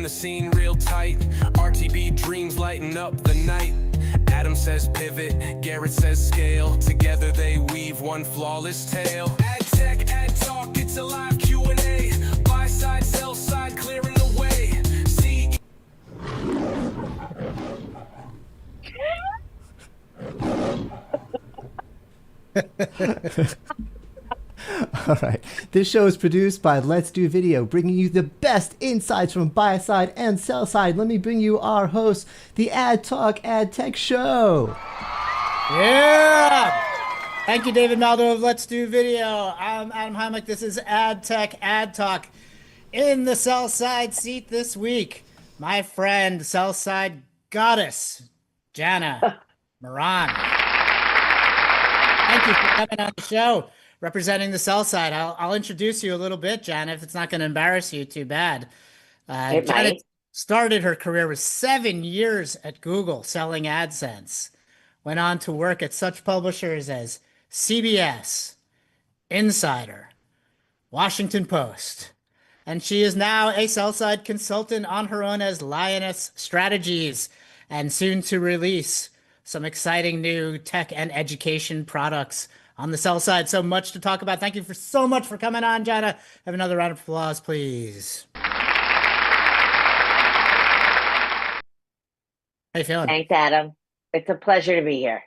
the scene real tight. RTB dreams lighten up the night. Adam says pivot, Garrett says scale. Together they weave one flawless tale. Ad tech, ad talk, it's a live Q&A. Buy side, sell side, clearing the way. See. All right. This show is produced by Let's Do Video, bringing you the best insights from buy side and sell side. Let me bring you our host, the Ad Talk Ad Tech Show. Yeah! Thank you, David Maldo of Let's Do Video. I'm Adam Heimlich. This is Ad Tech Ad Talk. In the sell side seat this week, my friend, sell side goddess, Jana Moran. Thank you for coming on the show, representing the sell side. I'll introduce you a little bit, Jana, if it's not going to embarrass you too bad. Jana started her career with 7 years at Google selling AdSense. Went on to work at such publishers as CBS, Insider, Washington Post, and she is now a sell-side consultant on her own as Lioness Strategies, and soon to release some exciting new tech and education products on the sell side. So much to talk about. Thank you so much for coming on, Jana. Have another round of applause, please. How you feeling? Thanks, Adam. It's a pleasure to be here.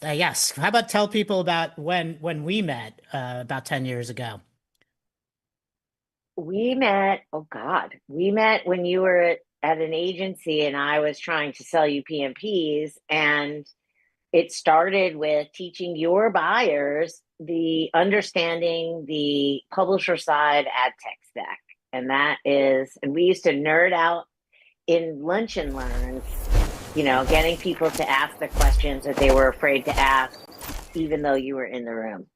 Yes. How about tell people about when we met about 10 years ago? We met when you were at an agency and I was trying to sell you PMPs, and it started with teaching your buyers the understanding the publisher side ad tech stack. And we used to nerd out in lunch and learns, getting people to ask the questions that they were afraid to ask, even though you were in the room.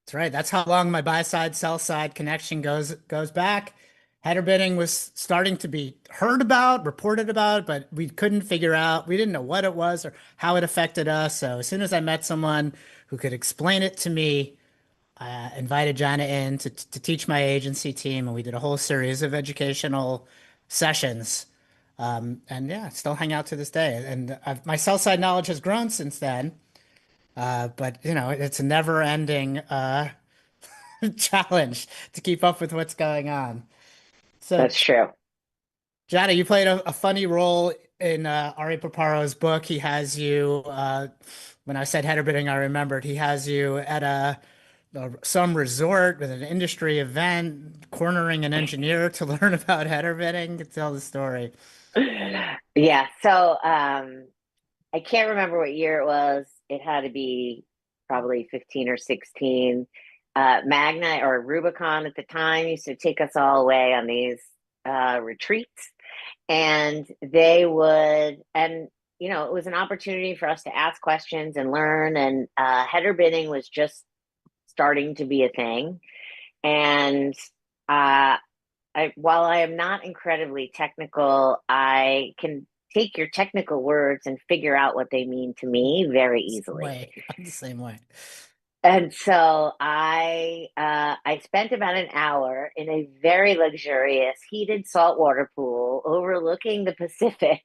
That's right. That's how long my buy side, sell side connection goes back. Header bidding was starting to be heard about, reported about, but we couldn't figure out, we didn't know what it was or how it affected us. So as soon as I met someone who could explain it to me, I invited Jana in to teach my agency team, and we did a whole series of educational sessions. And yeah, still hang out to this day. And my sell side knowledge has grown since then. But it's a never ending challenge to keep up with what's going on. So that's true. Jana, you played a funny role in Ari Paparo's book. He has you, when I said header bidding, I remembered he has you at some resort with an industry event, cornering an engineer to learn about header bidding. Tell the story. Yeah. So I can't remember what year it was. It had to be probably 15 or 16. Magna or Rubicon at the time used to take us all away on these retreats, and it was an opportunity for us to ask questions and learn, and header bidding was just starting to be a thing. And while I am not incredibly technical, I can take your technical words and figure out what they mean to me very easily. I'm the same way. And so I spent about an hour in a very luxurious heated saltwater pool overlooking the Pacific,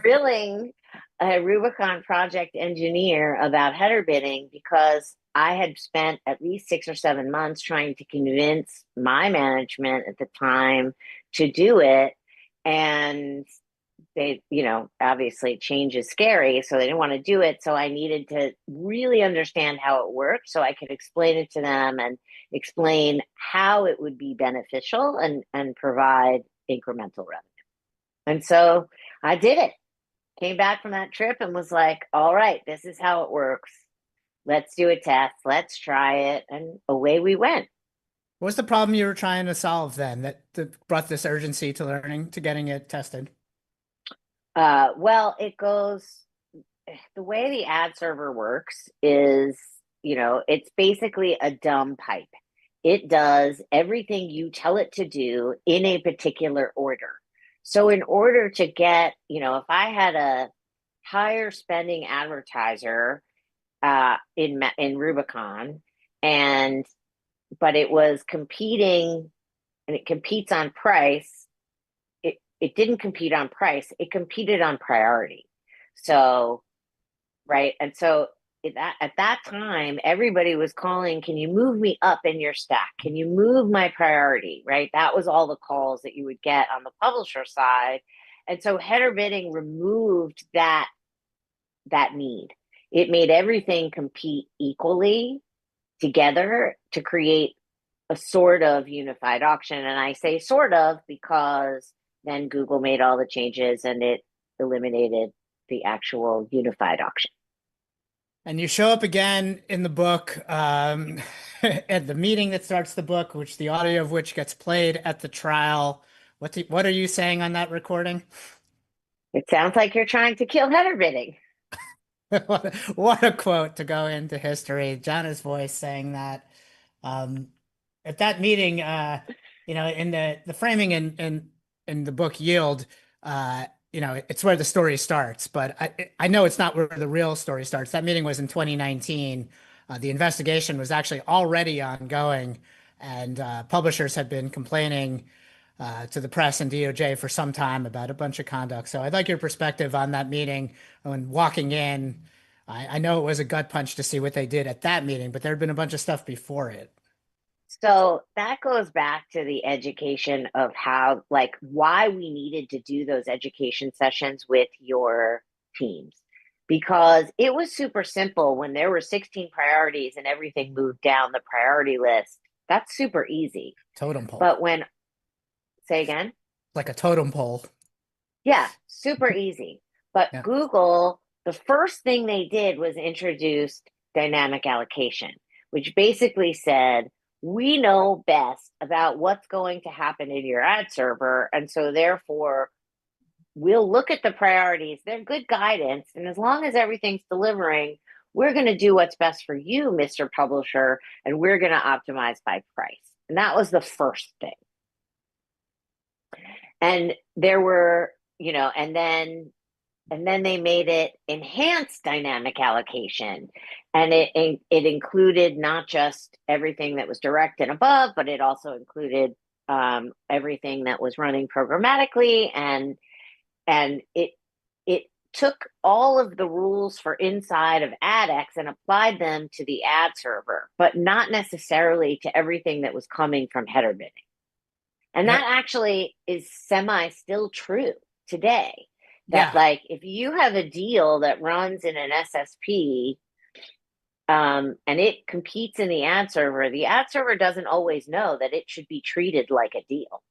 grilling a Rubicon project engineer about header bidding, because I had spent at least 6 or 7 months trying to convince my management at the time to do it. And they, obviously change is scary, so they didn't want to do it. So I needed to really understand how it worked so I could explain it to them and explain how it would be beneficial and provide incremental revenue. And so I did it. Came back from that trip and was like, all right, this is how it works. Let's do a test. Let's try it. And away we went. What was the problem you were trying to solve then that brought this urgency to getting it tested? Well, it goes, the way the ad server works is, it's basically a dumb pipe. It does everything you tell it to do in a particular order. So in order to get, if I had a higher spending advertiser in Rubicon, but it was competing, and it competes on price it didn't compete on price, it competed on priority. So, right. And so at that time, everybody was calling, can you move me up in your stack? Can you move my priority? Right. That was all the calls that you would get on the publisher side. And so header bidding removed that need. It made everything compete equally together to create a sort of unified auction. And I say sort of because then Google made all the changes and it eliminated the actual unified auction. And you show up again in the book at the meeting that starts the book, which the audio of which gets played at the trial. What are you saying on that recording? It sounds like you're trying to kill header bidding. What a quote to go into history. Jonna's voice saying that. At that meeting, in the framing in the book Yield, it's where the story starts, but I know it's not where the real story starts. That meeting was in 2019. The investigation was actually already ongoing, and publishers had been complaining to the press and DOJ for some time about a bunch of conduct. So I'd like your perspective on that meeting. When walking in, I know it was a gut punch to see what they did at that meeting, but there had been a bunch of stuff before it. So that goes back to the education of how, like, why we needed to do those education sessions with your teams. Because it was super simple when there were 16 priorities and everything moved down the priority list. That's super easy. Totem pole. But say again? Like a totem pole. Yeah, super easy. But Yeah. Google, the first thing they did was introduce dynamic allocation, which basically said, we know best about what's going to happen in your ad server. And so therefore, we'll look at the priorities. They're good guidance. And as long as everything's delivering, we're going to do what's best for you, Mr. Publisher, and we're going to optimize by price. And that was the first thing. And there were, and then they made it enhanced dynamic allocation. And it included not just everything that was direct and above, but it also included everything that was running programmatically. And it took all of the rules for inside of AdX and applied them to the ad server, but not necessarily to everything that was coming from header bidding. And that actually is still true today. That like, if you have a deal that runs in an SSP and it competes in the ad server doesn't always know that it should be treated like a deal.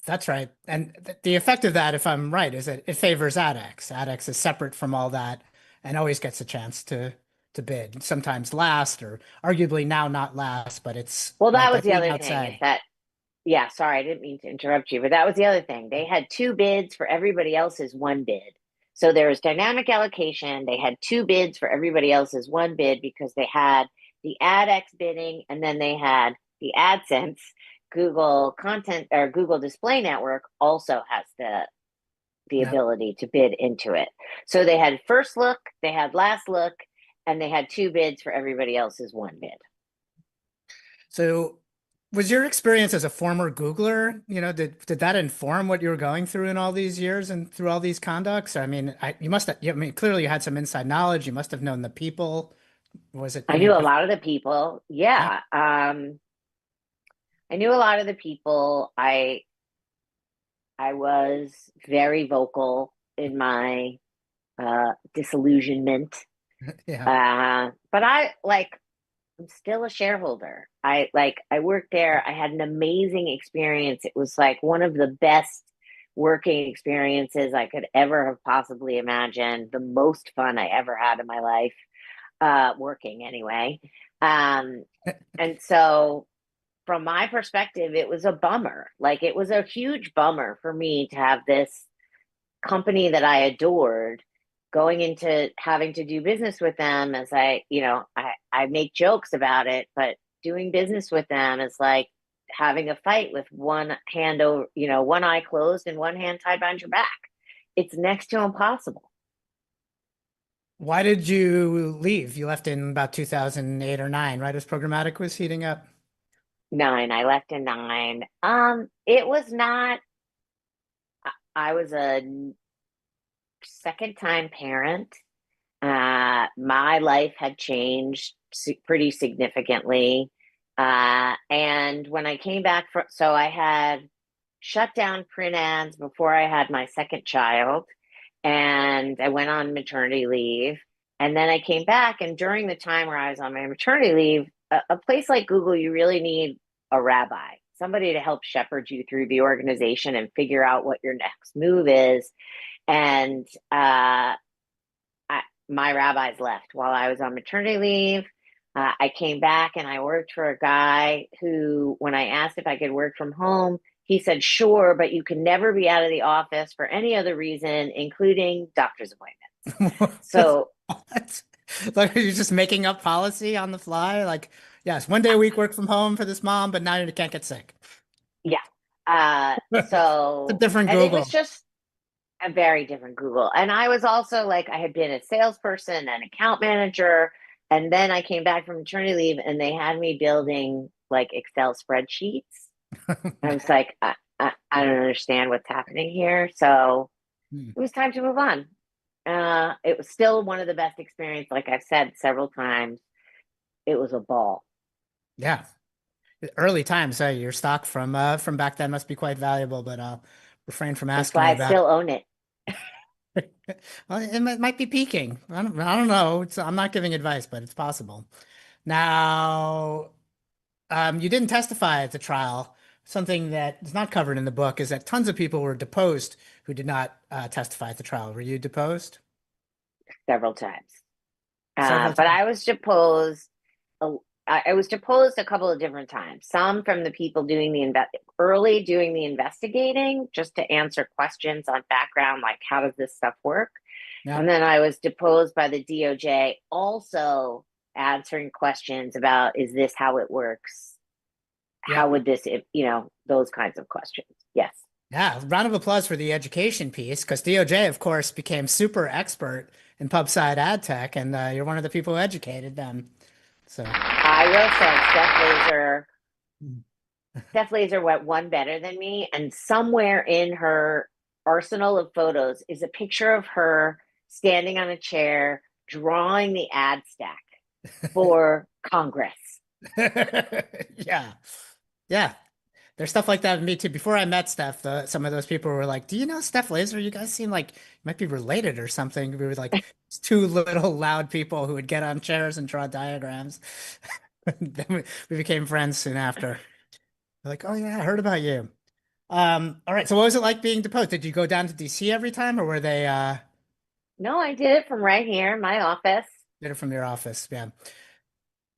That's right. And the effect of that, if I'm right, is that it favors AdX. AdX is separate from all that and always gets a chance to bid, sometimes last or arguably now not last, but it's... Well, that was the other thing is that, yeah, sorry, I didn't mean to interrupt you, but that was the other thing. They had 2 bids for everybody else's 1 bid. So there was dynamic allocation. They had 2 bids for everybody else's 1 bid because they had the AdX bidding and then they had the AdSense. Google content or Google Display Network also has the ability to bid into it. So they had first look, they had last look, and they had 2 bids for everybody else's 1 bid. So was your experience as a former Googler, did that inform what you were going through in all these years and through all these conducts? I mean, clearly you had some inside knowledge. You must have known the people. Was it? I knew a lot of the people. Yeah. I knew a lot of the people. I was very vocal in my disillusionment. Yeah. But I'm still a shareholder. I worked there. I had an amazing experience. It was like one of the best working experiences I could ever have possibly imagined. The most fun I ever had in my life, working anyway. And so from my perspective, it was a bummer. Like, it was a huge bummer for me to have this company that I adored going into having to do business with them as I make jokes about it, but doing business with them is like having a fight with one hand over, one eye closed and one hand tied behind your back. It's next to impossible. Why did you leave? You left in about 2008 or 9, right? As Programmatic was heating up? 9. I left in 9. It was not I was a second time parent. My life had changed pretty significantly. And when I came back from, so I had shut down print ads before I had my second child, and I went on maternity leave. And then I came back, and during the time where I was on my maternity leave, a place like Google, you really need a rabbi, somebody to help shepherd you through the organization and figure out what your next move is. And my rabbis left while I was on maternity leave. I came back and I worked for a guy who, when I asked if I could work from home, he said, sure, but you can never be out of the office for any other reason, including doctor's appointments. So, like, you're just making up policy on the fly. Like, yes, 1 day a week work from home for this mom, but now you can't get sick. yeah. It's a So, different and it Google. was just a very different Google. And I was also like, I had been a salesperson and account manager. And then I came back from maternity leave and they had me building like Excel spreadsheets. I was like, I don't understand what's happening here. So Hmm. it was time to move on. It was still one of the best experiences. Like I've said several times, it was a ball. Yeah. Early times, your stock from back then must be quite valuable, but I'll refrain from That's asking why you I about. still own it. Well, it might be peaking. I don't know. I'm not giving advice, but it's possible. Now, you didn't testify at the trial. Something that is not covered in the book is that tons of people were deposed who did not testify at the trial. Were you deposed? Several times. Several But times. I was deposed. a- I was deposed a couple of different times. Some from the people doing doing the investigating, just to answer questions on background, like how does this stuff work? Yeah. And then I was deposed by the DOJ, also answering questions about is this how it works? Yeah. How would this, those kinds of questions? Yes. Yeah. Round of applause for the education piece, because DOJ, of course, became super expert in pub side ad tech, and you're one of the people who educated them. So, I will say Steph Laser went one better than me, and somewhere in her arsenal of photos is a picture of her standing on a chair drawing the ad stack for Congress. yeah. Yeah. There's stuff like that with me too. Before I met Steph, some of those people were like, "Do you know Steph Laser? You guys seem like you might be related or something." We were like two little loud people who would get on chairs and draw diagrams. Then we became friends soon after. We're like, "Oh yeah, I heard about you." All right. So what was it like being deposed? Did you go down to DC every time, or were they No, I did it from right here in my office. did it from your office? Yeah.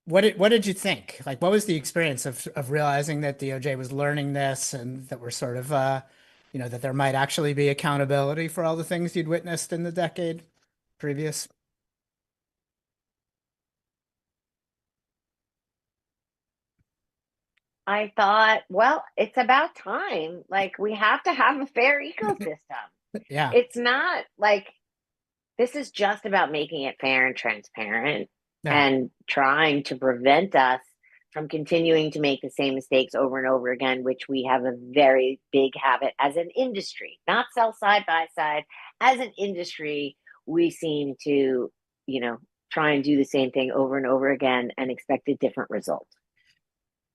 What did you think? Like, what was the experience of realizing that DOJ was learning this and that we're sort of that there might actually be accountability for all the things you'd witnessed in the decade previous? I thought, well, it's about time. Like, we have to have a fair ecosystem. Yeah. It's not like this is just about making it fair and transparent Yeah. and trying to prevent us from continuing to make the same mistakes over and over again, which we have a very big habit as an industry, not sell side by side. As an industry, we seem to, try and do the same thing over and over again and expect a different result.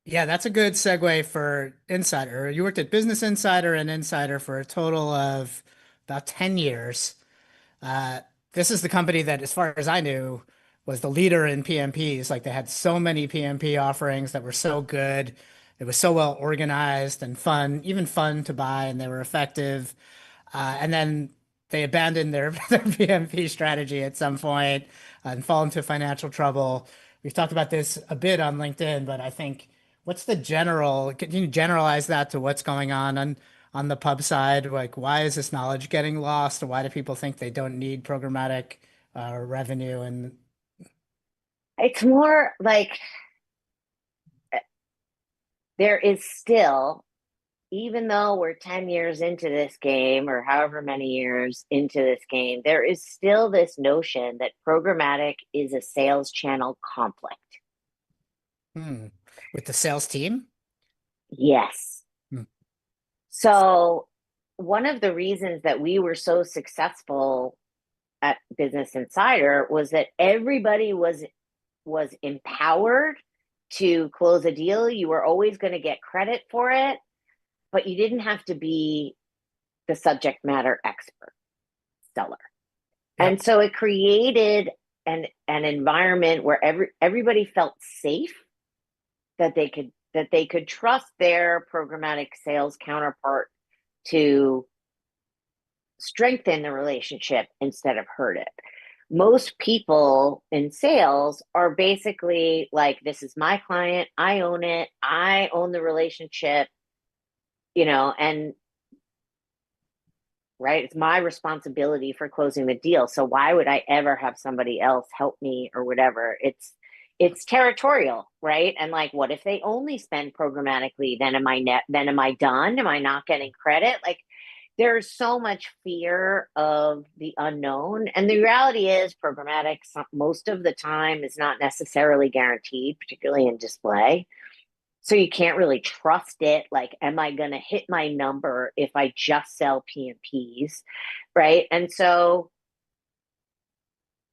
Yeah, that's a good segue for Insider. You worked at Business Insider and Insider for a total of about 10 years. Uh, this is the company that, as far as I knew, was the leader in PMPs. Like, they had so many PMP offerings that were so good. It was so well organized and fun, even fun to buy, and they were effective. And then they abandoned their PMP strategy at some point and fall into financial trouble. We've talked about this a bit on LinkedIn, but I think can you generalize that to what's going on the pub side? Like, why is this knowledge getting lost? Or why do people think they don't need programmatic revenue? And It's more like there is still, even though we're 10 years into this game or however many years into this game, there is still this notion that programmatic is a sales channel conflict. hmm, with the sales team? Yes. Hmm. So one of the reasons that we were so successful at Business Insider was that everybody was empowered to close a deal. You were always going to get credit for it, but you didn't have to be the subject matter expert seller. Yep. And so it created an environment where everybody felt safe, that they could trust their programmatic sales counterpart to strengthen the relationship instead of hurt it. Most people in sales are basically like, this is my client, I own it, I own the relationship, and right, it's my responsibility for closing the deal. So why would I ever have somebody else help me or whatever? It's territorial, right? And like, what if they only spend programmatically? Then am I done? Am I not getting credit? Like, there's so much fear of the unknown. And the reality is programmatic most of the time is not necessarily guaranteed, particularly in display. So you can't really trust it. Like, am I going to hit my number if I just sell PMPs, right? And so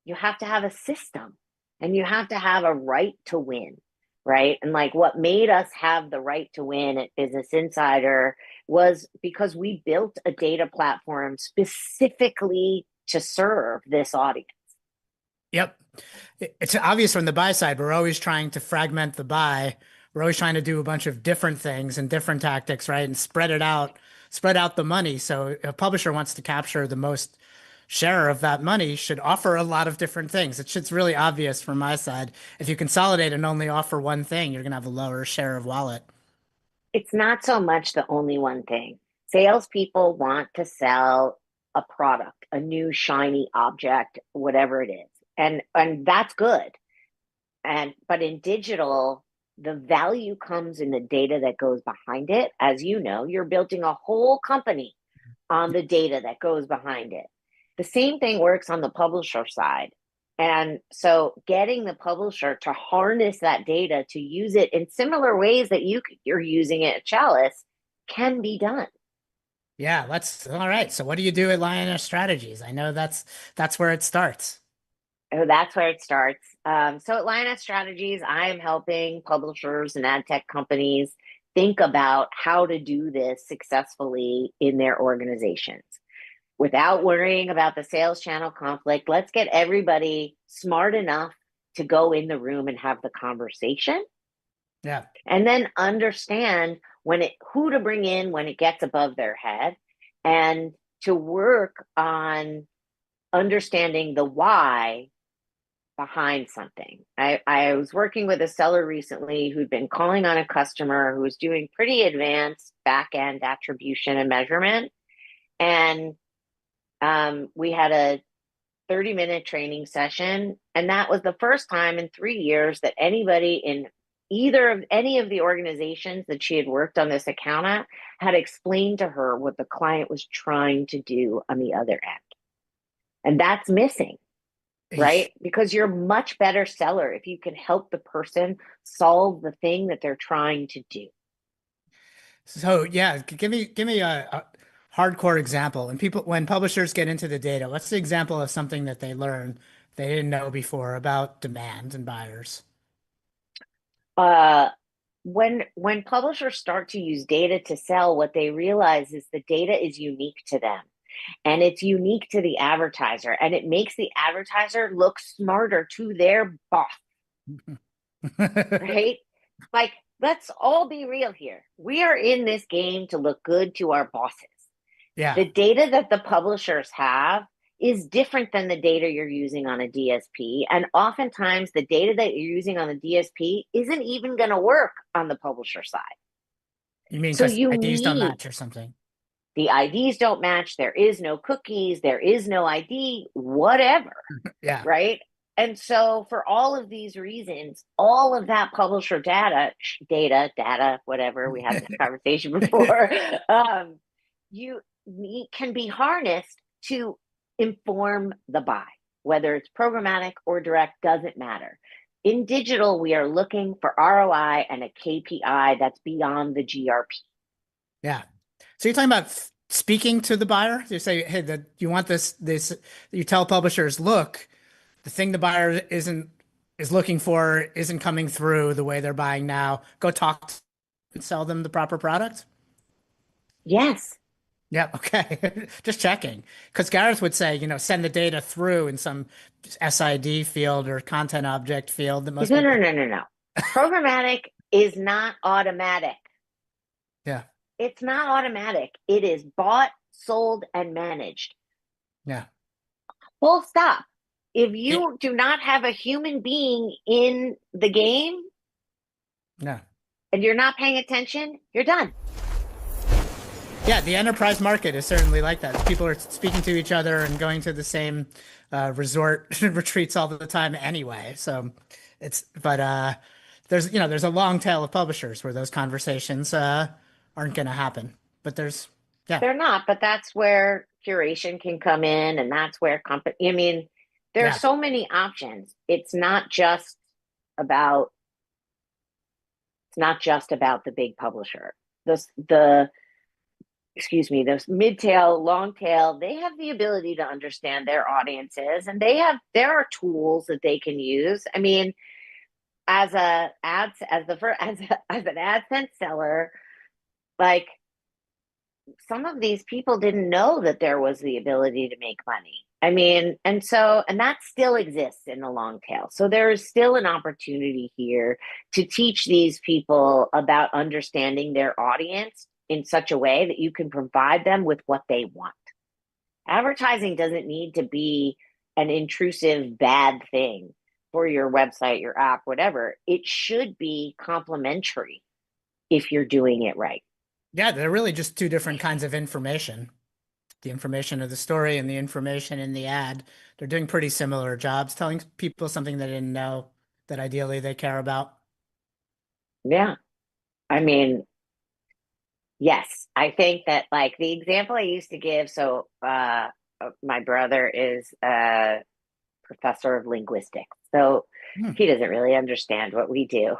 you have to have a system, and you have to have a right to win, right? And like, what made us have the right to win at Business Insider was because we built a data platform specifically to serve this audience. Yep. It's obvious from the buy side, we're always trying to fragment the buy. We're always trying to do a bunch of different things and different tactics, right? And spread out the money. So if a publisher wants to capture the most share of that money, should offer a lot of different things. It's really obvious from my side. If you consolidate and only offer one thing, you're going to have a lower share of wallet. It's not so much the only one thing. Salespeople want to sell a product, a new shiny object, whatever it is. And that's good. But in digital, the value comes in the data that goes behind it. As you know, you're building a whole company on the data that goes behind it. The same thing works on the publisher side. And so getting the publisher to harness that data to use it in similar ways that you're using it at Chalice can be done. Yeah, that's all right. So what do you do at Lioness Strategies? I know that's where it starts. Oh, that's where it starts. So at Lioness Strategies, I am helping publishers and ad tech companies think about how to do this successfully in their organizations without worrying about the sales channel conflict. Let's get everybody smart enough to go in the room and have the conversation. Yeah. And then understand who to bring in when it gets above their head, and to work on understanding the why behind something. I was working with a seller recently who'd been calling on a customer who was doing pretty advanced back-end attribution and measurement. And we had a 30-minute training session. And that was the first time in 3 years that anybody in any of the organizations that she had worked on this account at had explained to her what the client was trying to do on the other end. And that's missing. Right? Because you're a much better seller if you can help the person solve the thing that they're trying to do. So yeah, give me a hardcore example. When publishers get into the data, what's the example of something that they learn they didn't know before about demand and buyers? When publishers start to use data to sell, what they realize is the data is unique to them. And it's unique to the advertiser, and it makes the advertiser look smarter to their boss. Right? Like, let's all be real here. We are in this game to look good to our bosses. Yeah. The data that the publishers have is different than the data you're using on a DSP. And oftentimes the data that you're using on the DSP isn't even going to work on the publisher side. You mean so because IDs don't match or something? The IDs don't match. There is no cookies. There is no ID, whatever. Yeah. Right. And so for all of these reasons, all of that publisher data, whatever, we had this conversation before, can be harnessed to inform the buy, whether it's programmatic or direct, doesn't matter. In digital, we are looking for ROI and a KPI that's beyond the GRP. Yeah. So you're talking about speaking to the buyer? You say, hey, that you want this, you tell publishers, look, the thing the buyer is looking for isn't coming through the way they're buying now. Go talk and sell them the proper product. Yes. Yeah, okay. Just checking. Because Gareth would say, send the data through in some SID field or content object field that most No, no, people. no, no, no. Programmatic is not automatic. Yeah, It's not automatic. It is bought, sold, and managed. yeah. Full stop. If It, you do not have a human being in the game yeah. and you're not paying attention, you're done. Yeah, the enterprise market is certainly like that. People are speaking to each other and going to the same resort retreats all the time anyway. So there's a long tail of publishers where those conversations aren't going to happen. But yeah, They're not, but that's where curation can come in, and that's where company. I mean, there are yeah, so many options. About it's not just about the big publisher. The excuse me, those mid tail, long tail, they have the ability to understand their audiences, and there are tools that they can use. I mean, as an AdSense seller, like some of these people didn't know that there was the ability to make money. I mean, and that still exists in the long tail. So there is still an opportunity here to teach these people about understanding their audience in such a way that you can provide them with what they want. Advertising doesn't need to be an intrusive, bad thing for your website, your app, whatever. It should be complementary if you're doing it right. yeah. They're really just two different kinds of information. The information of the story and the information in the ad. They're doing pretty similar jobs, telling people something they didn't know that ideally they care about. Yeah. I mean, yes, I think that like the example I used to give, so my brother is a professor of linguistics. So Hmm. he doesn't really understand what we do.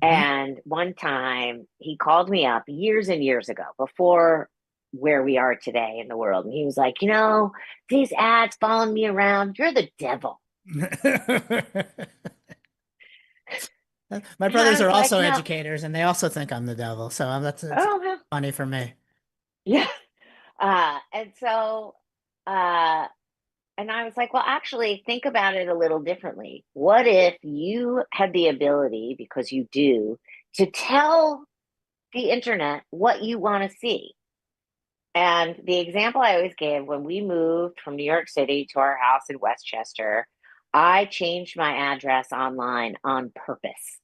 Mhm. And one time he called me up years and years ago, before where we are today in the world. And he was like, these ads following me around, you're the devil. My And I brothers was are like, also no, educators, and they also think I'm the devil. So it's oh, well, funny for me. yeah. And so, uh, and I was like, well, actually, think about it a little differently. What if you had the ability, because you do, to tell the internet what you want to see? And the example I always give, when we moved from New York City to our house in Westchester, I changed my address online on purpose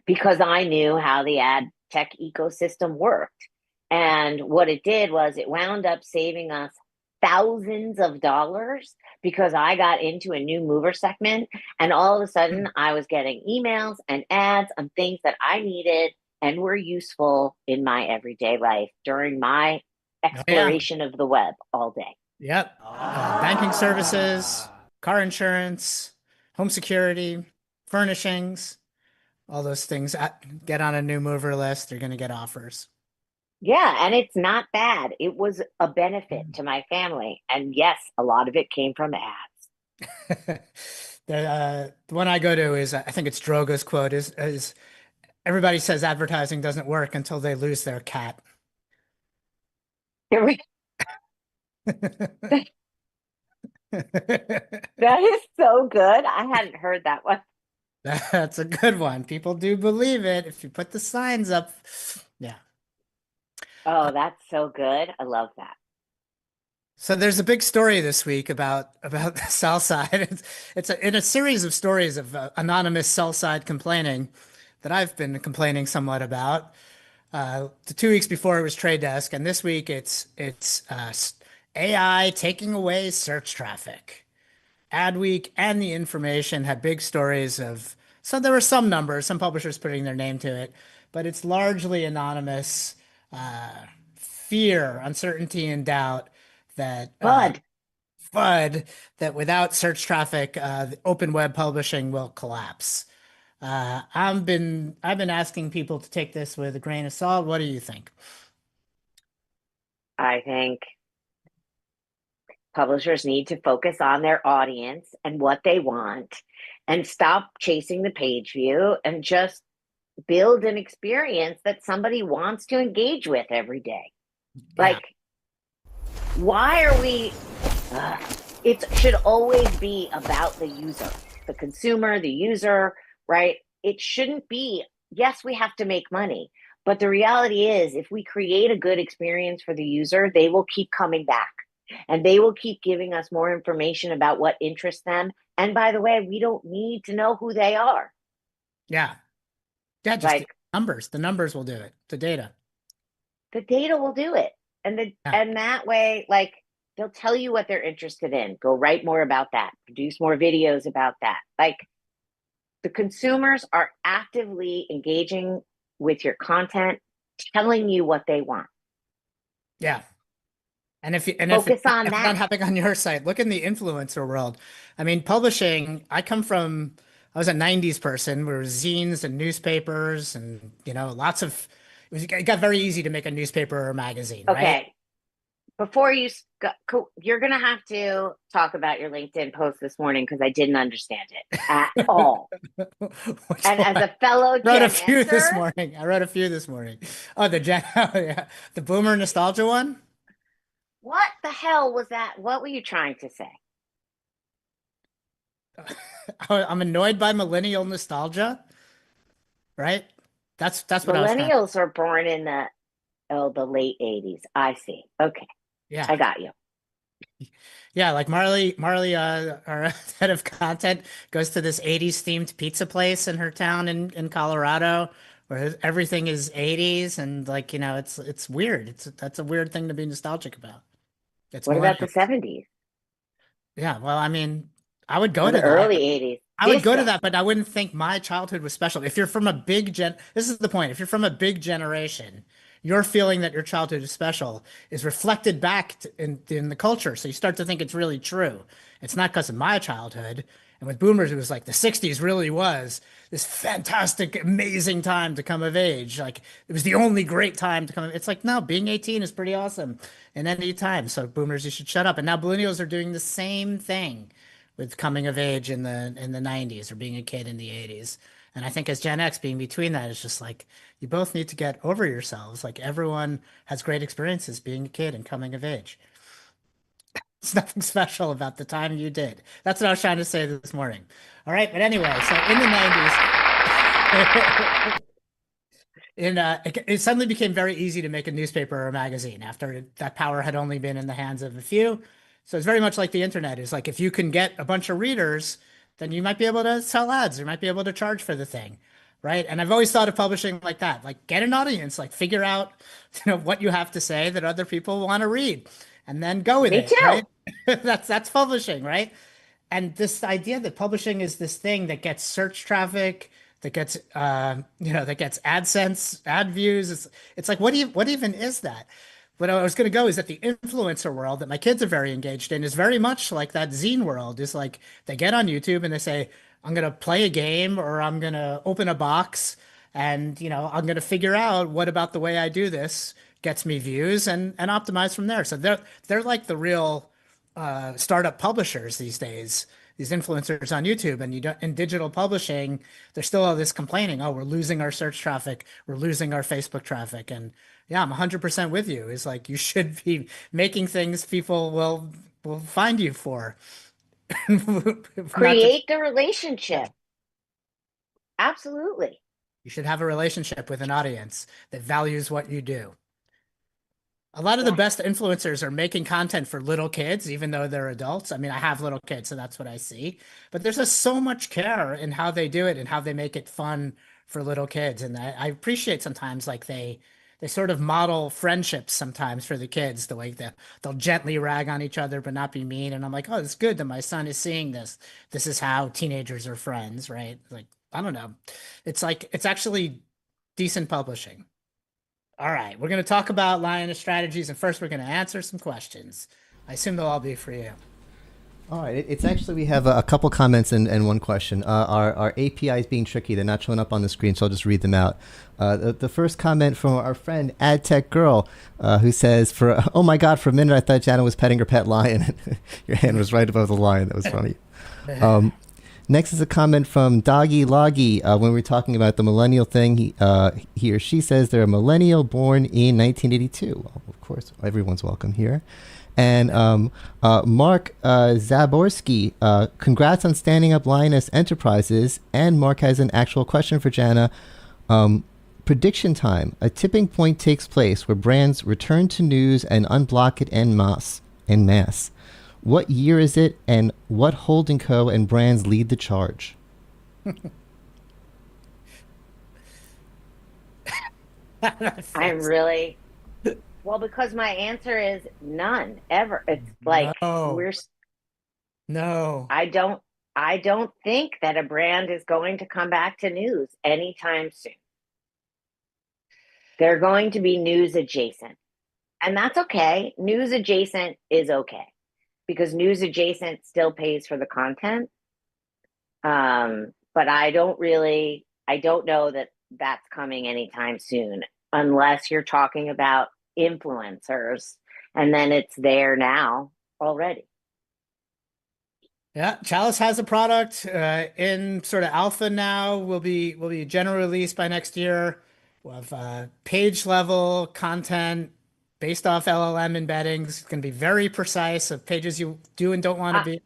because I knew how the ad tech ecosystem worked. And what it did was it wound up saving us thousands of dollars because I got into a new mover segment, and all of a sudden I was getting emails and ads on things that I needed and were useful in my everyday life during my Oh, yeah. exploration of the web all day. Yep. Banking services, car insurance, home security, furnishings, all those things. Get on a new mover list. You're going to get offers. Yeah, and it's not bad. It was a benefit to my family. And yes, a lot of it came from ads. The one I go to is, I think it's Drogo's quote is everybody says advertising doesn't work until they lose their cat. That is so good. I hadn't heard that one. That's a good one. People do believe it if you put the signs up. Yeah. Oh, that's so good. I love that. So there's a big story this week about the sell side. In a series of stories of anonymous sell side complaining that I've been complaining somewhat about. The 2 weeks before it was Trade Desk, and this week it's AI taking away search traffic. Adweek and The Information had big stories of, so there were some numbers, some publishers putting their name to it, but it's largely anonymous fear, uncertainty, and doubt that Bud. FUD, that without search traffic, the open web publishing will collapse. I've been asking people to take this with a grain of salt. What do you think? I think publishers need to focus on their audience and what they want and stop chasing the page view and just build an experience that somebody wants to engage with every day. Yeah. Like, why are we? It should always be about the user, the consumer, the user, right? It shouldn't be, yes, we have to make money. But the reality is, if we create a good experience for the user, they will keep coming back and they will keep giving us more information about what interests them. And by the way, we don't need to know who they are. Yeah. Yeah. Just the Like, numbers. The numbers will do it. The data. the data will do it. Yeah. And that way, like, they'll tell you what they're interested in. Go write more about that. Produce more videos about that. Like, the consumers are actively engaging with your content, telling you what they want. Yeah. And if Focus it's on if it's not that. happening on your site, look in the influencer world. I mean, publishing, I was a 90s person where zines and newspapers and, lots of, it got very easy to make a newspaper or a magazine, right? Okay. Before you go, you're going to have to talk about your LinkedIn post this morning because I didn't understand it at all. Which And as one? a fellow Wrote a Gen few this Xer, morning. I wrote a few this morning. Oh, oh, yeah. The boomer nostalgia one? what the hell was that? What were you trying to say? I'm annoyed by millennial nostalgia, right? That's what I was trying. Millennials are born in the late 80s. I see. Okay. Yeah. I got you. Yeah, like Marley, our head of content goes to this 80s themed pizza place in her town in Colorado where everything is 80s and like, it's weird. That's a weird thing to be nostalgic about. It's What about the millennials. 70s Yeah, well, I mean, I would go or the to that. early 80s? I would go to Disco. that, but I wouldn't think my childhood was special. If you're from a this is the point. If you're from a big generation, your feeling that your childhood is special is reflected back in the culture. So you start to think it's really true. It's not because of my childhood. And with boomers, it was like the 60s really was this fantastic, amazing time to come of age. Like it was the only great time to come. It's like, no, being 18 is pretty awesome in any time. So boomers, you should shut up. And now millennials are doing the same thing with coming of age in the 90s or being a kid in the 80s. And I think as Gen X being between that is just like you both need to get over yourselves. Like everyone has great experiences being a kid and coming of age. It's nothing special about the time you did. That's what I was trying to say this morning. All right, but anyway, so in the 90s, it suddenly became very easy to make a newspaper or a magazine after that power had only been in the hands of a few. So it's very much like the internet is like if you can get a bunch of readers, then you might be able to sell ads. You might be able to charge for the thing, right? And I've always thought of publishing like that, like get an audience, like figure out, what you have to say that other people want to read, and then go with Me it, too. right? That's publishing, right? And this idea that publishing is this thing that gets search traffic, that gets that gets AdSense ad views. It's like what even is that? What I was going to go is that the influencer world that my kids are very engaged in is very much like that zine world. Is like they get on YouTube and they say, I'm going to play a game or I'm going to open a box and I'm going to figure out what about the way I do this gets me views and optimize from there. So they're like the real startup publishers these days, these influencers on YouTube, and you don't in digital publishing, there's still all this complaining, oh, we're losing our search traffic, we're losing our Facebook traffic. And yeah, I'm 100% with you. It's like you should be making things people will find you for. Not just Create the relationship. Absolutely. you should have a relationship with an audience that values what you do. A lot of the Yes. best influencers are making content for little kids, even though they're adults. I mean, I have little kids, so that's what I see. But there's just so much care in how they do it and how they make it fun for little kids. And I appreciate sometimes like they sort of model friendships sometimes for the kids, the way that they'll gently rag on each other but not be mean. And I'm like, oh, it's good that my son is seeing this. This is how teenagers are friends, right? Like, I don't know. It's like it's actually decent publishing. All right, we're going to talk about lioness strategies, and first we're going to answer some questions. I assume they'll all be for you. All right, it's actually, we have a couple comments and one question. Our API is being tricky. They're not showing up on the screen, so I'll just read them out. The first comment from our friend AdTech Girl, who says, "Oh my God, for a minute I thought Jana was petting her pet lion." Your hand was right above the lion. That was funny. Next is a comment from Doggy Loggy. When we were talking about the millennial thing, he or she says they're a millennial born in 1982. Well, of course, everyone's welcome here. And Mark Zaborski, congrats on standing up Lioness Enterprises. And Mark has an actual question for Jana. Prediction time. A tipping point takes place where brands return to news and unblock it en masse. What year is it, and what holding co and brands lead the charge? I'm really well, because my answer is none ever. It's like No. I don't think that a brand is going to come back to news anytime soon. They're going to be news adjacent. And that's okay. News adjacent is okay, because news adjacent still pays for the content. But I don't know that that's coming anytime soon, unless you're talking about influencers, and then it's there now already. Yeah, Chalice has a product in sort of alpha now. Will be general release by next year. We'll have page level content based off LLM embeddings. It's going to be very precise of pages you do and don't want to be.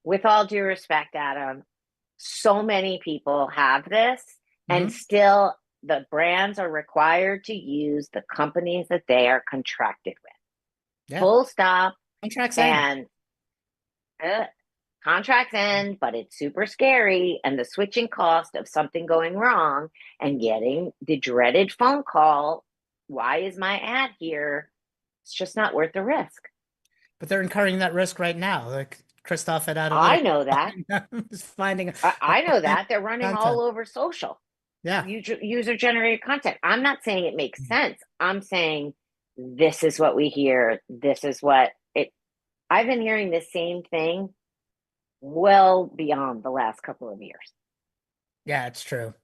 With all due respect, Adam, so many people have this, and still the brands are required to use the companies that they are contracted with. Yeah. Full stop. Contracts end. And contracts end, but it's super scary. And the switching cost of something going wrong and getting the dreaded phone call, why is my ad here? It's just not worth the risk. But they're incurring that risk right now. Like Christoph had a I know that. finding. I know that. They're running all over social. Yeah. User generated content. I'm not saying it makes sense. I'm saying this is what we hear. This is what it. I've been hearing the same thing well beyond the last couple of years. Yeah, it's true.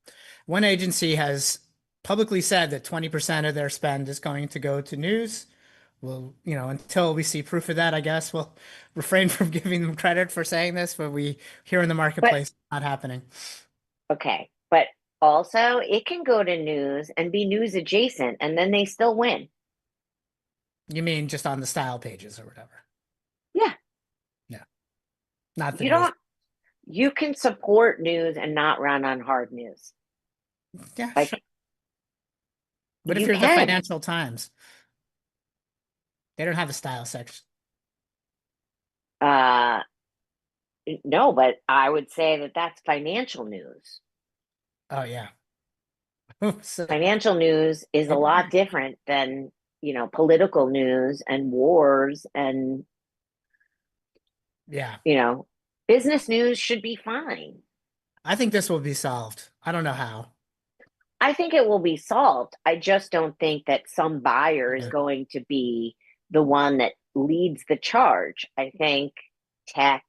One agency has publicly said that 20% of their spend is going to go to news. Well, until we see proof of that, I guess we'll refrain from giving them credit for saying this, but we hear in the marketplace it's not happening. Okay. But also, it can go to news and be news adjacent, and then they still win. You mean just on the style pages or whatever? Yeah. Yeah. Not the you news. don't. You can support news and not run on hard news. Yeah. Like, sure. What if you're the Financial Times? They don't have a style section. No, but I would say that that's financial news. Oh yeah. So, Financial news is a lot different than, political news and wars, and yeah. Business news should be fine. I think this will be solved. I don't know how. I think it will be solved. I just don't think that some buyer is going to be the one that leads the charge. I think tech,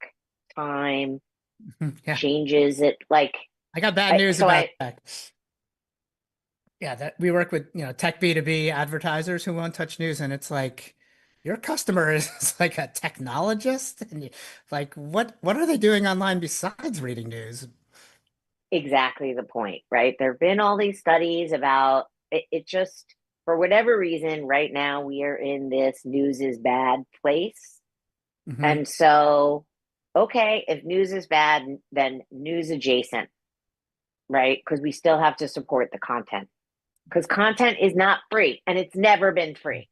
time changes it. Like, I got bad news about tech. Yeah, that we work with, tech B2B advertisers who won't touch news, and it's like your customer is like a technologist, and like what are they doing online besides reading news? Exactly the point, right? There have been all these studies about it. It just, for whatever reason, right now we are in this news is bad place. And so, okay, if news is bad, then news adjacent, right? Because we still have to support the content. Because content is not free, and it's never been free.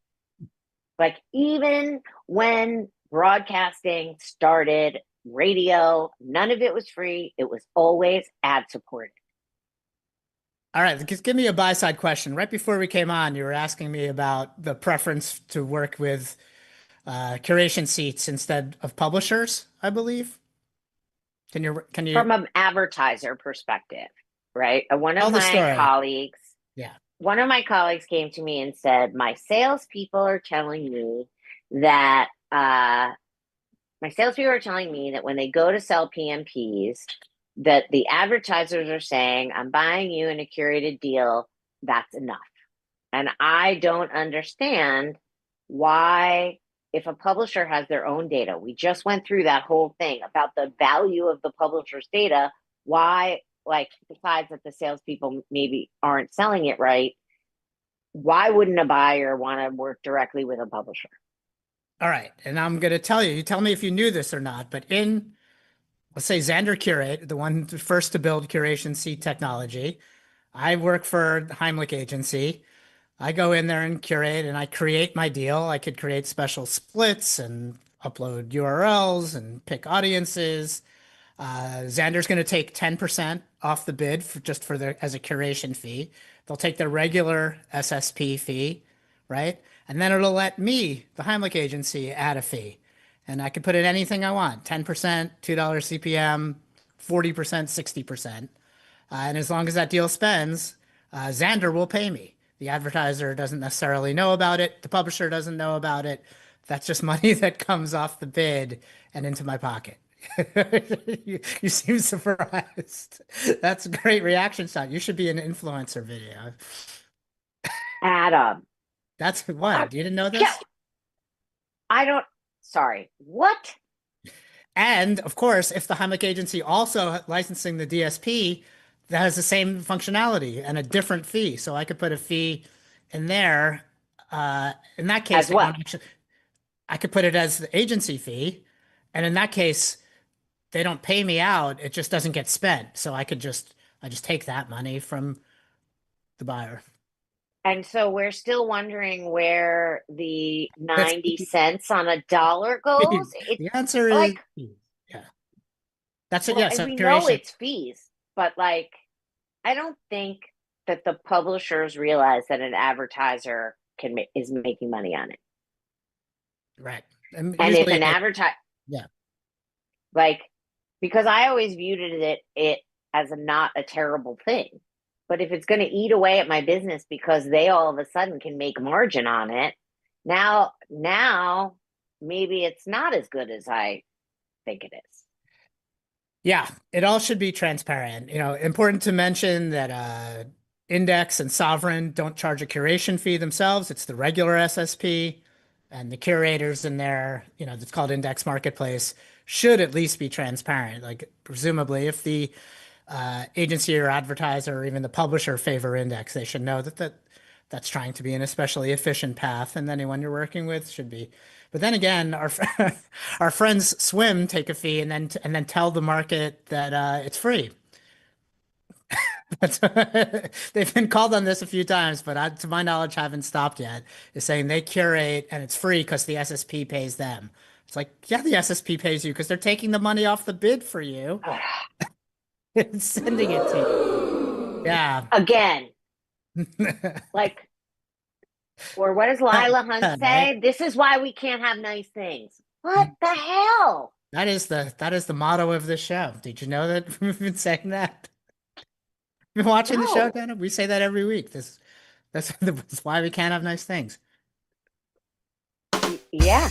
Like, even when broadcasting started, radio, none of it was free. It was always ad supported. All right, just give me a buy side question. Right before we came on, you were asking me about the preference to work with curation seats instead of publishers, I believe. Can you From an advertiser perspective, right? One tell of the my story. colleagues, Yeah. One of my colleagues came to me and said, my salespeople are telling me that my salespeople are telling me that when they go to sell PMPs, that the advertisers are saying, I'm buying you in a curated deal, that's enough. And I don't understand why, if a publisher has their own data, we just went through that whole thing about the value of the publisher's data, why, like, besides that the salespeople maybe aren't selling it right, why wouldn't a buyer want to work directly with a publisher? All right. And I'm going to tell you, you tell me if you knew this or not, but in, let's say Xander Curate, the one first to build Curation C technology, I work for Heimlich Agency. I go in there and curate and I create my deal. I could create special splits and upload URLs and pick audiences. Xander's going to take 10% off the bid for just for their as a curation fee. They'll take their regular SSP fee, right? And then it'll let me, the Heimlich agency, add a fee. And I can put in anything I want, 10%, $2 CPM, 40%, 60%. And as long as that deal spends, Xander will pay me. The advertiser doesn't necessarily know about it. The publisher doesn't know about it. That's just money that comes off the bid and into my pocket. You seem surprised. That's a great reaction shot. You should be an influencer video. Adam. That's what? You didn't know this? I don't, sorry, what? And of course, if the Heimlich agency also licensing the DSP, that has the same functionality and a different fee. So I could put a fee in there. In that case, As well. I could put it as the agency fee. And in that case, they don't pay me out. It just doesn't get spent. So I just take that money from the buyer. And so we're still wondering where the That's 90 cents on a dollar goes. the answer is like, yeah. That's it. well, Yeah. and So we know curation. it's fees, but like, I don't think that the publishers realize that an advertiser is making money on it. Right. And if an advertiser, yeah, like, because I always viewed it as not a terrible thing. But if it's going to eat away at my business because they all of a sudden can make margin on it, now maybe it's not as good as I think it is. yeah, it all should be transparent. Important to mention that Index and Sovereign don't charge a curation fee themselves. It's the regular SSP, and the curators in there, that's called Index Marketplace, should at least be transparent. Like presumably, if the agency or advertiser or even the publisher favor Index, they should know that's trying to be an especially efficient path, and anyone you're working with should be. But then again, our friends Swim take a fee and then tell the market that it's free. They've been called on this a few times, but to my knowledge, haven't stopped yet. Is saying they curate and it's free because the SSP pays them. It's like, yeah, the SSP pays you because they're taking the money off the bid for you and sending it to you. Yeah. Again, like, or what does Lila Hunt say? This is why we can't have nice things. What the hell? That is the motto of the show. Did you know that we've been saying that? Been watching the show, Dana? We say that every week. That's why we can't have nice things. Yeah.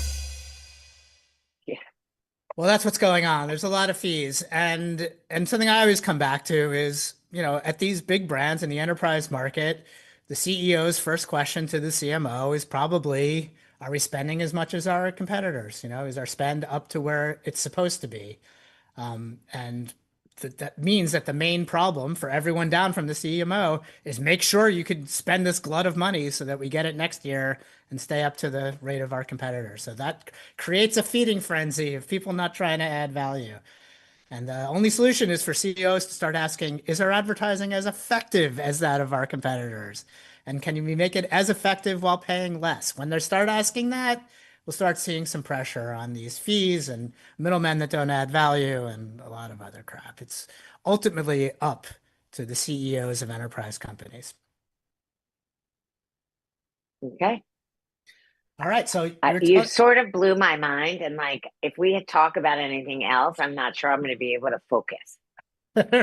Well, that's what's going on. There's a lot of fees. And something I always come back to is, at these big brands in the enterprise market, the CEO's first question to the CMO is probably, are we spending as much as our competitors? Is our spend up to where it's supposed to be? And that means that the main problem for everyone down from the CMO is make sure you could spend this glut of money so that we get it next year and stay up to the rate of our competitors. So that creates a feeding frenzy of people not trying to add value. And the only solution is for CEOs to start asking, is our advertising as effective as that of our competitors? And can we make it as effective while paying less? When they start asking that, we'll start seeing some pressure on these fees and middlemen that don't add value and a lot of other crap. It's ultimately up to the CEOs of enterprise companies. Okay. All right. So you sort of blew my mind. And like, if we had talk about anything else, I'm not sure I'm going to be able to focus.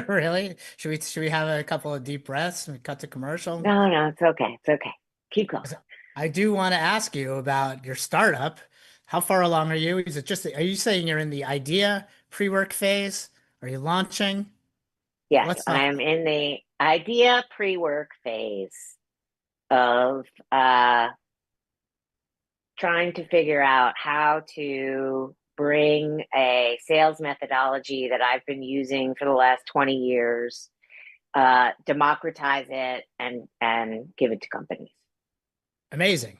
Really? Should we have a couple of deep breaths and cut to commercial? No, it's okay. It's okay. Keep going. I do want to ask you about your startup. How far along are you? Is it just, are you saying you're in the idea pre-work phase? Are you launching? Yes, Let's talk. I'm in the idea pre-work phase of trying to figure out how to bring a sales methodology that I've been using for the last 20 years, democratize it and give it to companies. Amazing.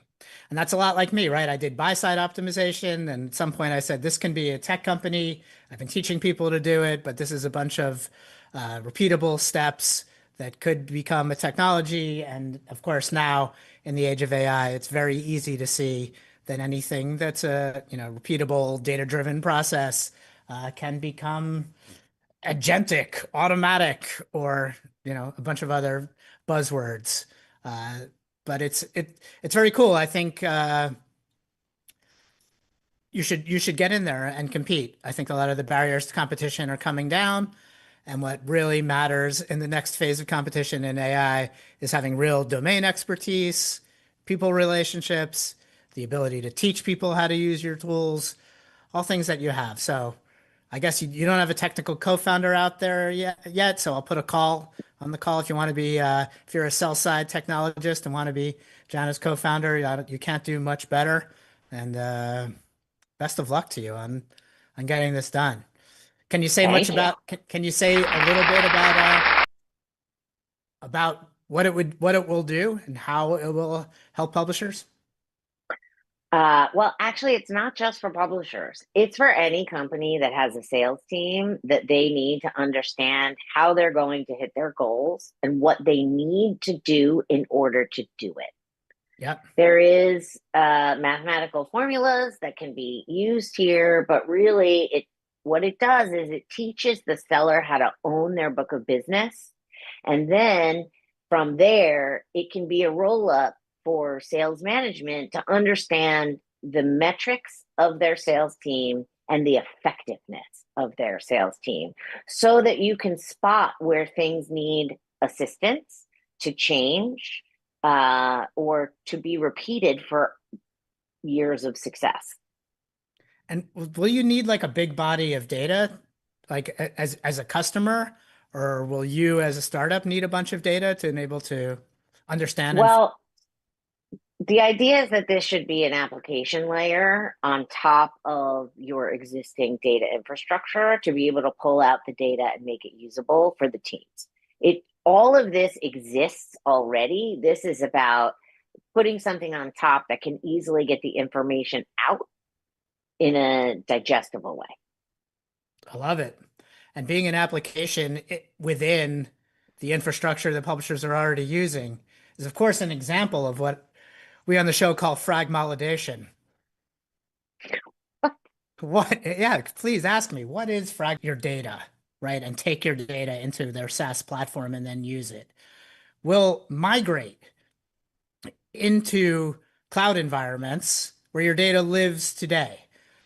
And that's a lot like me, right? I did buy side optimization. And at some point I said, this can be a tech company. I've been teaching people to do it, but this is a bunch of repeatable steps that could become a technology. And of course, now in the age of AI, it's very easy to see that anything that's a, repeatable data-driven process can become agentic, automatic, or a bunch of other buzzwords. Uh, but it's very cool. I think you should get in there and compete. I think a lot of the barriers to competition are coming down, and what really matters in the next phase of competition in AI is having real domain expertise, people relationships, the ability to teach people how to use your tools, all things that you have. So I guess you don't have a technical co-founder out there yet. So I'll put a call on the call if you want to be, if you're a sell side technologist and want to be Jana's co-founder, you can't do much better. And best of luck to you on getting this done. Can you say much Thank you. about, can you say a little bit about what it will do and how it will help publishers? Well, actually, it's not just for publishers. It's for any company that has a sales team that they need to understand how they're going to hit their goals and what they need to do in order to do it. Yep. There is mathematical formulas that can be used here, but really, what it does is it teaches the seller how to own their book of business, and then from there, it can be a roll up for sales management to understand the metrics of their sales team and the effectiveness of their sales team so that you can spot where things need assistance to change or to be repeated for years of success. And will you need like a big body of data, like as a customer, or will you as a startup need a bunch of data to enable to understand and Well, the idea is that this should be an application layer on top of your existing data infrastructure to be able to pull out the data and make it usable for the teams. It all of this exists already. This is about putting something on top that can easily get the information out in a digestible way. I love it. And being an application within the infrastructure that publishers are already using is, of course, an example of what we on the show call fragmolidation. What? Yeah, please ask me. What is frag your data, right? And take your data into their SaaS platform and then use it. Will migrate into cloud environments where your data lives today.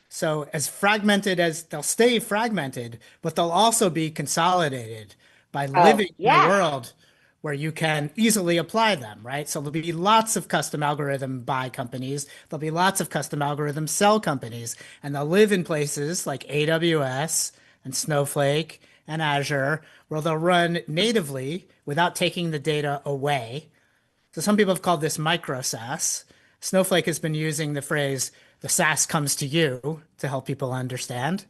So as fragmented as they'll stay fragmented, but they'll also be consolidated by Oh, living in a yes. world where you can easily apply them, right? So there'll be lots of custom algorithm buy companies. There'll be lots of custom algorithm sell companies, and they'll live in places like AWS and Snowflake and Azure, where they'll run natively without taking the data away. So some people have called this micro SaaS. Snowflake has been using the phrase, the SaaS comes to you to help people understand.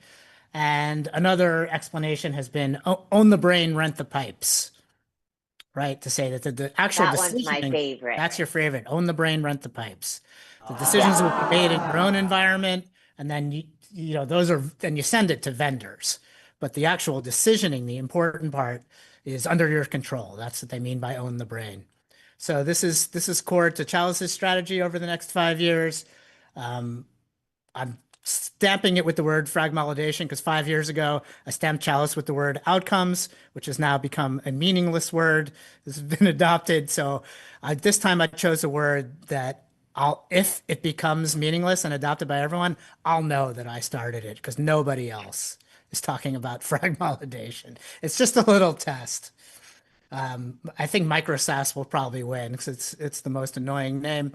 And another explanation has been own the brain, rent the pipes, right? To say that the actual That one's my decisioning, favorite. that's your favorite. Own the brain, rent the pipes. The Yes. decisions will be made in your own environment, and then those are then you send it to vendors. But the actual decisioning, the important part, is under your control. That's what they mean by own the brain. So this is core to Chalice's strategy over the next 5 years. I'm stamping it with the word fragmolidation because 5 years ago I stamped Chalice with the word outcomes, which has now become a meaningless word. This has been adopted. So this time I chose a word that if it becomes meaningless and adopted by everyone, I'll know that I started it because nobody else is talking about fragmolidation. It's just a little test. I think MicroSAS will probably win because it's the most annoying name.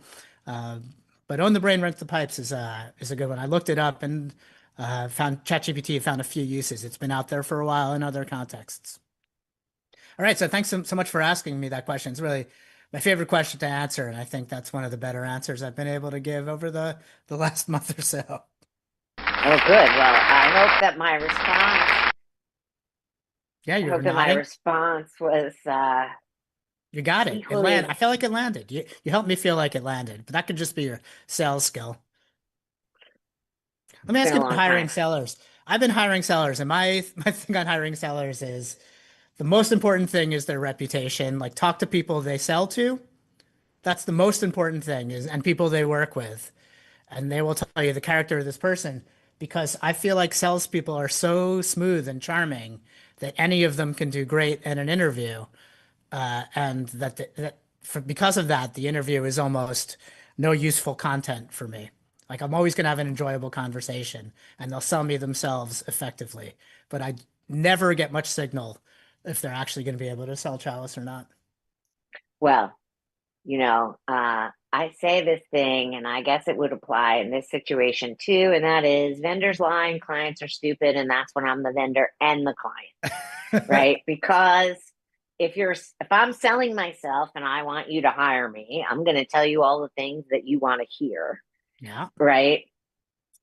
But Own the Brain, Rent the Pipes is a good one. I looked it up and found ChatGPT found a few uses. It's been out there for a while in other contexts. All right, so thanks so much for asking me that question. It's really my favorite question to answer, and I think that's one of the better answers I've been able to give over the last month or so. Oh, good. Well, I hope that my response. Yeah, I hope that my response was. You got it. It landed. I felt like it landed. You helped me feel like it landed, but that could just be your sales skill. Let me ask you about hiring sellers. I've been hiring sellers, and my thing on hiring sellers is the most important thing is their reputation. Like talk to people they sell to. That's the most important thing and people they work with. And they will tell you the character of this person because I feel like salespeople are so smooth and charming that any of them can do great in an interview. And because of that, the interview is almost no useful content for me. Like I'm always going to have an enjoyable conversation and they'll sell me themselves effectively, but I never get much signal if they're actually going to be able to sell Chalice or not. Well, I say this thing, and I guess it would apply in this situation too, and that is vendors lying, clients are stupid, and that's when I'm the vendor and the client, right? Because if I'm selling myself and I want you to hire me, I'm going to tell you all the things that you want to hear. Yeah. Right.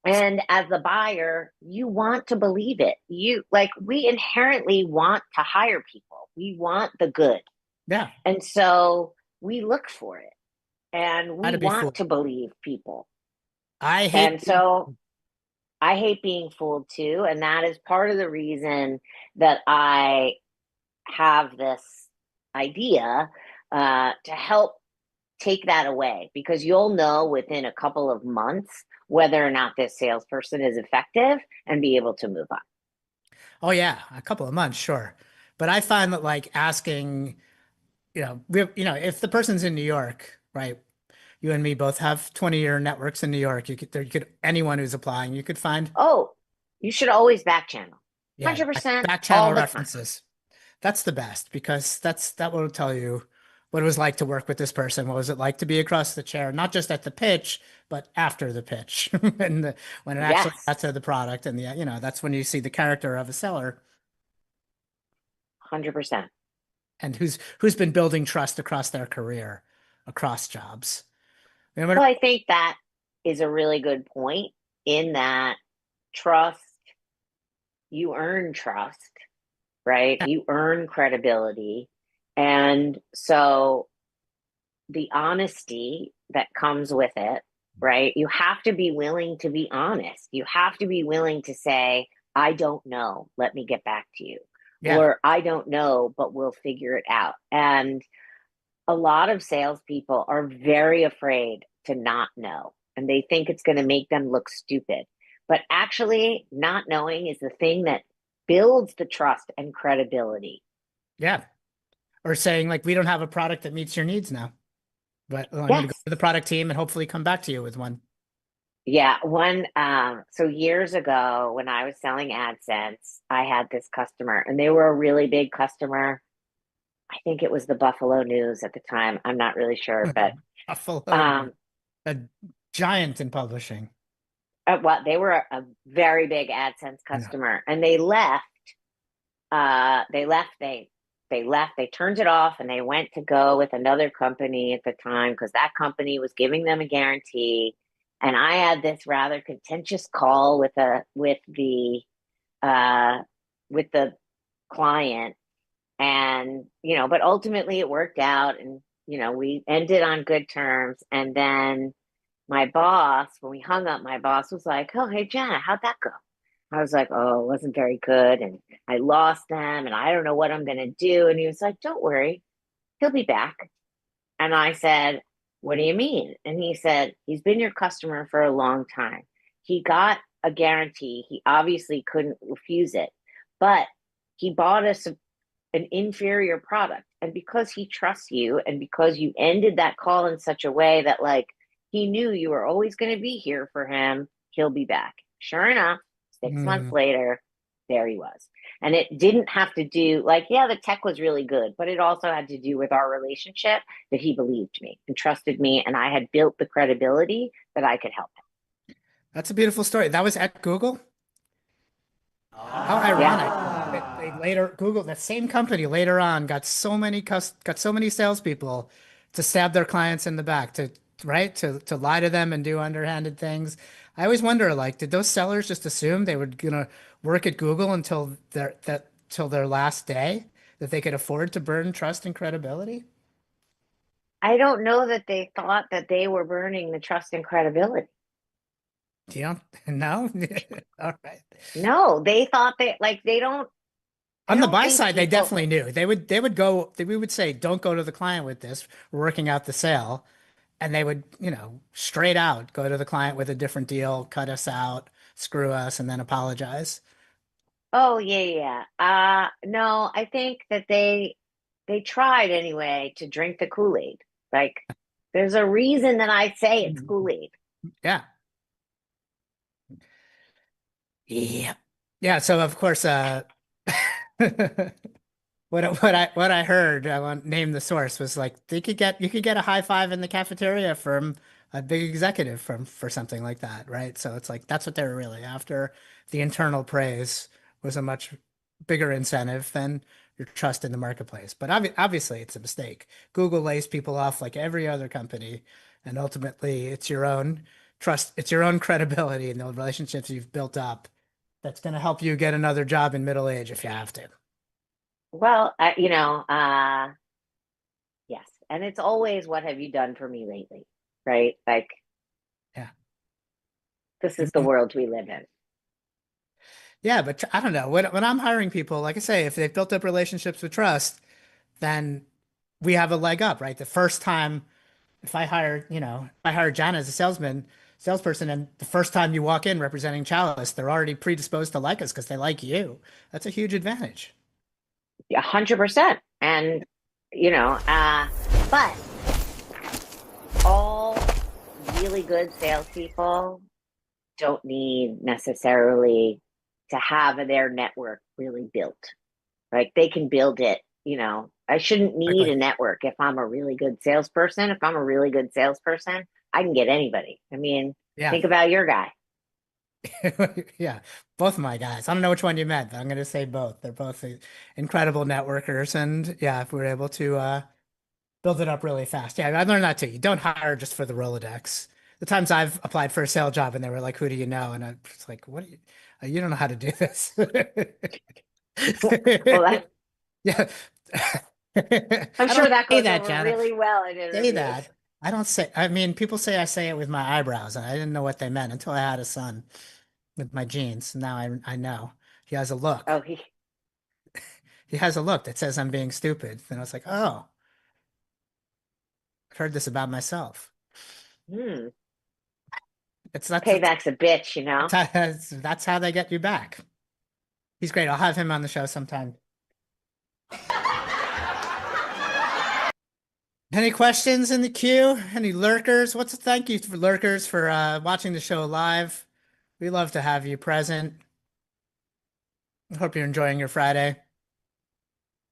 And as the buyer, you want to believe it. We inherently want to hire people. We want the good. Yeah. And so we look for it and we want to believe people. I hate being fooled too. And that is part of the reason that I have this idea to help take that away, because you'll know within a couple of months whether or not this salesperson is effective and be able to move on. Oh yeah, a couple of months, sure. But I find that like asking, if the person's in New York, right? You and me both have 20-year networks in New York. Anyone who's applying, you could find. Oh, you should always back channel. 100% back channel references. That's the best because that will tell you what it was like to work with this person. What was it like to be across the chair, not just at the pitch, but after the pitch when it actually got to the product. And that's when you see the character of a seller. 100%. And who's been building trust across their career, across jobs. Well, I think that is a really good point in that trust, you earn trust, right? You earn credibility. And so the honesty that comes with it, right? You have to be willing to be honest. You have to be willing to say, I don't know. Let me get back to you. Yeah. Or I don't know, but we'll figure it out. And a lot of salespeople are very afraid to not know. And they think it's going to make them look stupid. But actually, not knowing is the thing that builds the trust and credibility. Yeah. Or saying like, we don't have a product that meets your needs now, but I'm going to go to the product team and hopefully come back to you with one. Yeah. So years ago when I was selling AdSense, I had this customer and they were a really big customer. I think it was the Buffalo News at the time. I'm not really sure, but Buffalo, a giant in publishing. Well, they were a very big AdSense customer, and they left. They turned it off, and they went to go with another company at the time because that company was giving them a guarantee. And I had this rather contentious call with the client, and but ultimately it worked out, and we ended on good terms. And then my boss, when we hung up, my boss was like, "Oh, hey, Jana, how'd that go?" I was like, "Oh, it wasn't very good. And I lost them and I don't know what I'm going to do." And he was like, "Don't worry, he'll be back." And I said, "What do you mean?" And he said, "He's been your customer for a long time. He got a guarantee. He obviously couldn't refuse it, but he bought us an inferior product. And because he trusts you and because you ended that call in such a way that like, he knew you were always going to be here for him, he'll be back." Sure enough, 6 months later, there he was. And it didn't have to do like, yeah, the tech was really good, but it also had to do with our relationship, that he believed me and trusted me, and I had built the credibility that I could help him. That's a beautiful story. That was at Google. How ironic. They later Google, that same company later on got so many salespeople to stab their clients in the back, to lie to them and do underhanded things. I always wonder, like, did those sellers just assume they were gonna work at Google until their last day, that they could afford to burn trust and credibility? I don't know that they thought that they were burning the trust and credibility. You don't know? All right. No, they thought they don't. On the buy side, they definitely knew. We would say, don't go to the client with this. We're working out the sale. And they would, straight out go to the client with a different deal, cut us out, screw us, and then apologize. Oh, yeah. No, I think that they tried anyway to drink the Kool-Aid. Like, there's a reason that I say it's Kool-Aid. Yeah. Yeah. Yeah. So of course, what I heard, I won't name the source, was like you could get a high five in the cafeteria from a big executive for something like that, right? So it's like that's what they were really after. The internal praise was a much bigger incentive than your trust in the marketplace. But obviously, it's a mistake. Google lays people off like every other company, and ultimately, it's your own trust, it's your own credibility and the relationships you've built up that's going to help you get another job in middle age if you have to. Well, yes. And it's always, what have you done for me lately? Right? Like, yeah, this is the world we live in. Yeah, but I don't know. When I'm hiring people, like I say, if they've built up relationships with trust, then we have a leg up, right? The first time, if I hire John as a salesperson, and the first time you walk in representing Chalice, they're already predisposed to like us because they like you. That's a huge advantage. 100%. And, but all really good salespeople don't need necessarily to have their network really built. Like, they can build it, I shouldn't need a network if I'm a really good salesperson. If I'm a really good salesperson, I can get anybody. I mean, think about your guy. Yeah, both of my guys. I don't know which one you meant, but I'm going to say both. They're both incredible networkers. And yeah, if we're able to build it up really fast. Yeah, I learned that too. You don't hire just for the Rolodex. The times I've applied for a sales job and they were like, who do you know? And I was like, what? You don't know how to do this. Well, yeah. I'm sure that goes over really well in interviews. Say that. I don't say, I mean, people say I say it with my eyebrows, and I didn't know what they meant until I had a son with my genes. Now I know. He has a look. Oh, he has a look that says I'm being stupid. And I was like, oh, I've heard this about myself. Payback's a bitch, That's how they get you back. He's great. I'll have him on the show sometime. Any questions in the queue? Any lurkers? Thank you for lurkers for watching the show live. We love to have you present. I hope you're enjoying your Friday.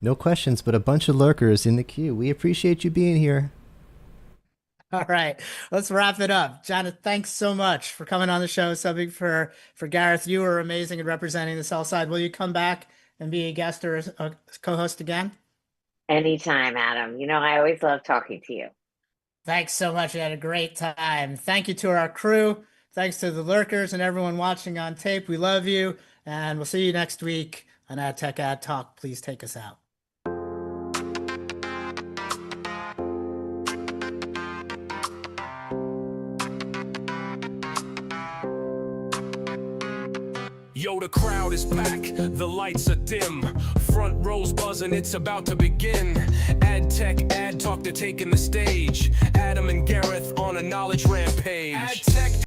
No questions, but a bunch of lurkers in the queue. We appreciate you being here. All right, let's wrap it up. Jonathan, thanks so much for coming on the show. Subbing for Gareth. You were amazing at representing the sell side. Will you come back and be a guest or a co-host again? Anytime, Adam. I always love talking to you. Thanks so much. We had a great time. Thank you to our crew. Thanks to the lurkers and everyone watching on tape. We love you, and we'll see you next week on Ad Tech Ad Talk. Please take us out. Yo, the crowd is back, the lights are dim, front rows buzzing, it's about to begin. Ad Tech, Ad Talk, they're taking the stage. Adam and Gareth on a knowledge ramp.